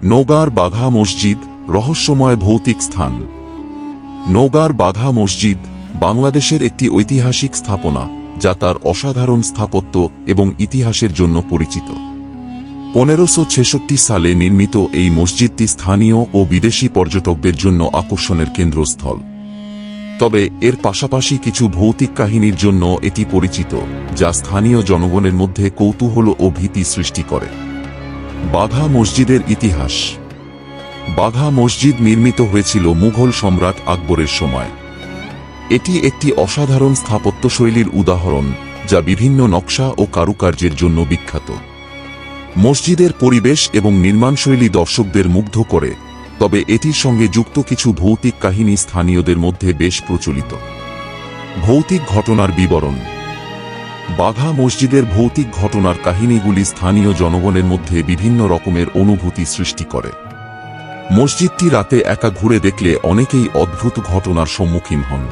নওগাঁর বাঘা মসজিদ রহস্যময় ভৌতিক স্থান। নওগাঁর বাঘা মসজিদ বাংলাদেশের একটি ঐতিহাসিক স্থাপনা, যা তার অসাধারণ স্থাপত্য এবং ইতিহাসের জন্য পরিচিত। 1566 সালে নির্মিত এই মসজিদটি স্থানীয় ও বিদেশি পর্যটকদের জন্য আকর্ষণের কেন্দ্রস্থল। তবে এর পাশাপাশি কিছু ভৌতিক কাহিনীর জন্য এটি পরিচিত, যা স্থানীয় জনগণের মধ্যে কৌতূহল ও ভীতি সৃষ্টি করে। বাঘা মসজিদের ইতিহাস। বাঘা মসজিদ নির্মিত হয়েছিল মুঘল সম্রাট আকবরের সময়। এটি একটি অসাধারণ স্থাপত্যশৈলীর উদাহরণ, যা বিভিন্ন নকশা ও কারুকার্যের জন্য বিখ্যাত। মসজিদের পরিবেশ এবং নির্মাণশৈলী দর্শকদের মুগ্ধ করে, তবে এটির সঙ্গে যুক্ত কিছু ভৌতিক কাহিনী স্থানীয়দের মধ্যে বেশ প্রচলিত। ভৌতিক ঘটনার বিবরণ। বাঘা মসজিদের ভৌতিক ঘটনার কাহিনীগুলি স্থানীয় জনগণের মধ্যে বিভিন্ন রকমের অনুভূতি সৃষ্টি করে। মসজিদটি রাতে একা ঘুরে দেখলে অনেকেই অদ্ভুত ঘটনার সম্মুখীন হন।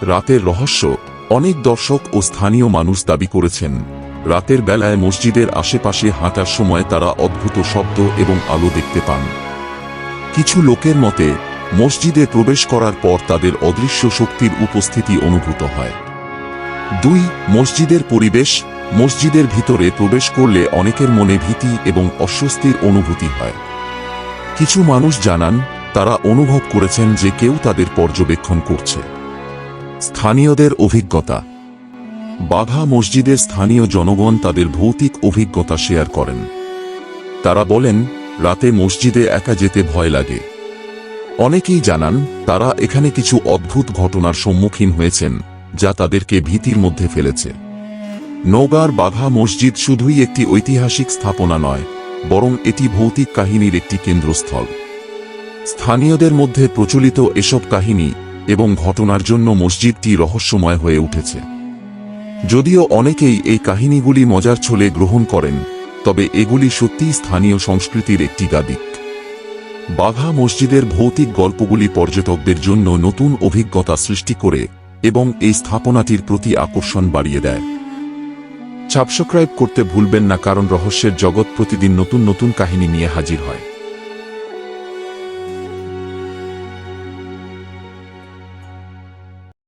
রাতের রহস্য। অনেক দর্শক ও স্থানীয় মানুষ দাবি করেছেন, রাতের বেলায় মসজিদের আশেপাশে হাঁটার সময় তারা অদ্ভুত শব্দ এবং আলো দেখতে পান। কিছু লোকের মতে, মসজিদে প্রবেশ করার পর তাদের অদৃশ্য শক্তির উপস্থিতি অনুভূত হয়। মসজিদের পরিবেশ। মসজিদের ভিতরে প্রবেশ করলে অনেকের মনে ভীতি এবং অস্বস্তির অনুভূতি হয়। কিছু মানুষ জানান, তারা অনুভব করেছেন যে কেউ তাদের পর্যবেক্ষণ করছে। স্থানীয়দের অভিজ্ঞতা। বাঘা মসজিদের স্থানীয় জনগণ তাদের ভৌতিক অভিজ্ঞতা শেয়ার করেন। তারা বলেন, রাতে মসজিদে একা যেতে ভয় লাগে। অনেকেই জানান, তারা এখানে কিছু অদ্ভুত ঘটনার সম্মুখীন হয়েছেন, যা তাদেরকে ভীতির মধ্যে ফেলেছে। নওগাঁর বাঘা মসজিদ শুধুই একটি ঐতিহাসিক স্থাপনা নয়, বরং এটি ভৌতিক কাহিনীর একটি কেন্দ্রস্থল। স্থানীয়দের মধ্যে প্রচলিত এসব কাহিনী এবং ঘটনার জন্য মসজিদটি রহস্যময় হয়ে উঠেছে। যদিও অনেকেই এই কাহিনীগুলি মজার ছলে গ্রহণ করেন, তবে এগুলি সত্যিই স্থানীয় সংস্কৃতির একটি দিক। বাঘা মসজিদের ভৌতিক গল্পগুলি পর্যটকদের জন্য নতুন অভিজ্ঞতা সৃষ্টি করে এবং এই স্থাপনাটির প্রতি আকর্ষণ বাড়িয়ে দেয়। সাবস্ক্রাইব করতে ভুলবেন না, কারণ রহস্যের জগৎ প্রতিদিন নতুন নতুন কাহিনী নিয়ে হাজির হয়।